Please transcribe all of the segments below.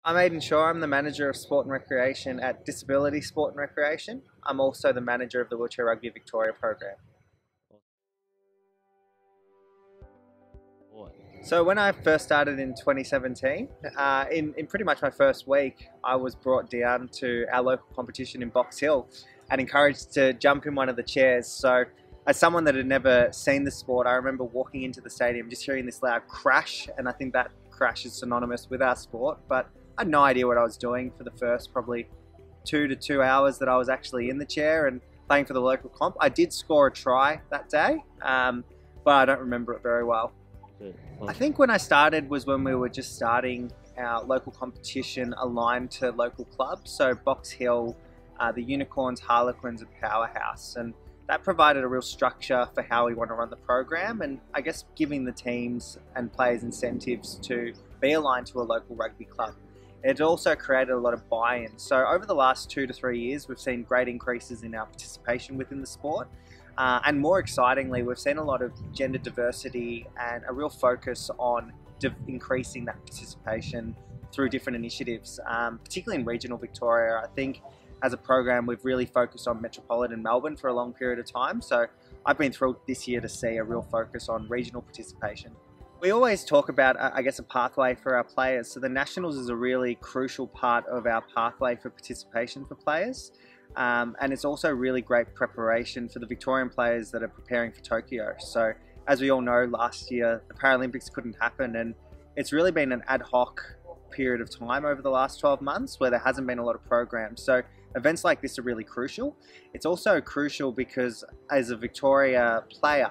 I'm Ayden Shaw. I'm the manager of sport and recreation at Disability Sport and Recreation. I'm also the manager of the Wheelchair Rugby Victoria program. So when I first started in 2017, in pretty much my first week, I was brought down to our local competition in Box Hill and encouraged to jump in one of the chairs. So as someone that had never seen the sport, I remember walking into the stadium, just hearing this loud crash, and I think that crash is synonymous with our sport, but I had no idea what I was doing for the first probably 2 hours that I was actually in the chair and playing for the local comp. I did score a try that day, but I don't remember it very well. I think when I started was when we were just starting our local competition aligned to local clubs. So Box Hill, the Unicorns, Harlequins and Powerhouse. And that provided a real structure for how we want to run the program, and I guess giving the teams and players incentives to be aligned to a local rugby club. It also created a lot of buy-in. So over the last 2 to 3 years, we've seen great increases in our participation within the sport. And more excitingly, we've seen a lot of gender diversity and a real focus on increasing that participation through different initiatives, particularly in regional Victoria. I think as a program, we've really focused on metropolitan Melbourne for a long period of time. So I've been thrilled this year to see a real focus on regional participation. We always talk about, I guess, a pathway for our players. So the Nationals is a really crucial part of our pathway for participation for players. And it's also really great preparation for the Victorian players that are preparing for Tokyo. So as we all know, last year the Paralympics couldn't happen, and it's really been an ad hoc period of time over the last 12 months where there hasn't been a lot of programs. So events like this are really crucial. It's also crucial because as a Victoria player,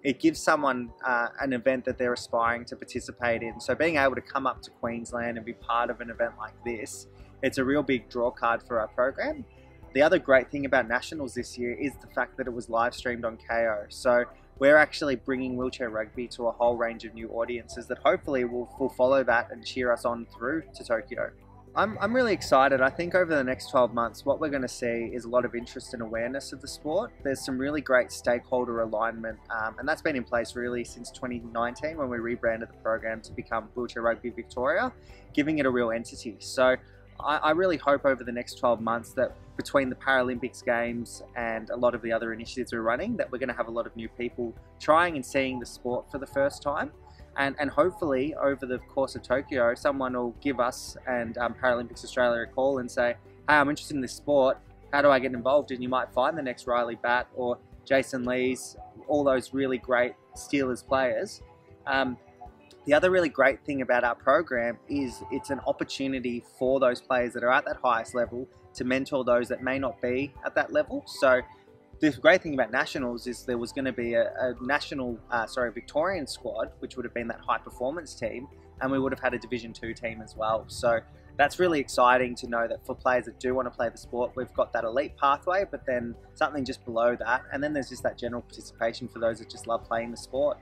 it gives someone an event that they're aspiring to participate in. So being able to come up to Queensland and be part of an event like this, it's a real big draw card for our program. The other great thing about Nationals this year is the fact that it was live streamed on GIO. So we're actually bringing wheelchair rugby to a whole range of new audiences that hopefully will follow that and cheer us on through to Tokyo. I'm really excited. I think over the next 12 months, what we're going to see is a lot of interest and awareness of the sport. There's some really great stakeholder alignment, and that's been in place really since 2019 when we rebranded the program to become Wheelchair Rugby Victoria, giving it a real entity. So I really hope over the next 12 months that between the Paralympics Games and a lot of the other initiatives we're running, that we're going to have a lot of new people trying and seeing the sport for the first time. And hopefully over the course of Tokyo, someone will give us and Paralympics Australia a call and say, hey, I'm interested in this sport, how do I get involved? And you might find the next Riley Batt or Jason Lees, all those really great Steelers players. The other really great thing about our program is it's an opportunity for those players that are at that highest level to mentor those that may not be at that level. So the great thing about Nationals is there was going to be a Victorian squad, which would have been that high performance team, and we would have had a Division 2 team as well. So that's really exciting to know that for players that do want to play the sport, we've got that elite pathway, but then something just below that, and then there's just that general participation for those that just love playing the sport.